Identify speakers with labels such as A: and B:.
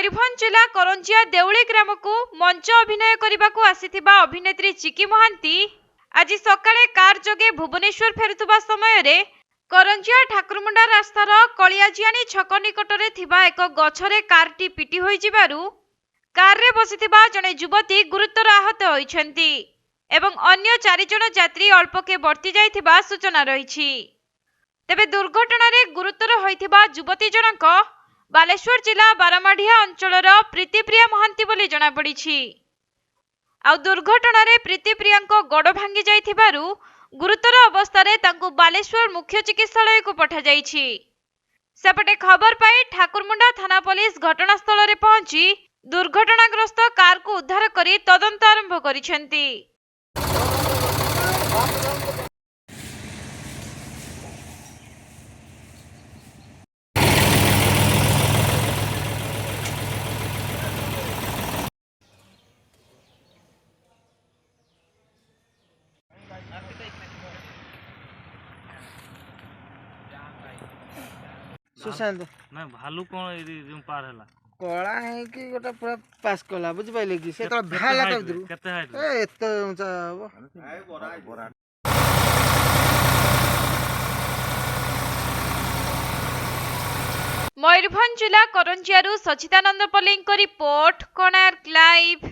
A: मयूरभंज जिला करंजिया देउली ग्राम को मंच अभिनय करने आसीथिबा अभिनेत्री चिकी महांती आज सकाळे कार जोगे भुवनेश्वर फेरुथबा समय रे करंजिया ठाकुरमुंडा रास्तार कलियाजियानी छक निकटरे थिबा एक गछरे कारटी पिटी होई जिबारु कार रे बसिथिबा जणे युवती गुरुतर आहत होइछन्ती एवं अन्य 4 जण यात्री अल्पके बर्ती जाइथिबा सूचना रहिछि। तेबे दुर्घटना रे गुरुतर होइथिबा युवती जनक बालेश्वर जिला बारमाढ़िया अंचलर प्रीतिप्रिया महांती बोली जना पड़िछि। आउ दुर्घटना रे प्रीतिप्रियांको गोड़ भांगी जाइथिबारु गुरुतर अवस्था तांको बालेश्वर मुख्य चिकित्सालय को पठा जाइछि। सेपटे खबर पाई ठाकुरमुंडा थाना पुलिस घटनास्थल रे पहुंची दुर्घटनाग्रस्त कार को उद्धार करी तदंत आरंभ करिसेंती।
B: सुशांत
C: ना भालू कौन जो पार हैला
B: कला है कि गोटा पूरा पास कला बुझ पाइले कि से तो भाला तो दूर
C: केते हाइट
B: ए एत ऊंचा हो
A: मयूरभंज जिला करंजियारू सचिदानंद पल्लींको रिपोर्ट कोणार्क लाइव।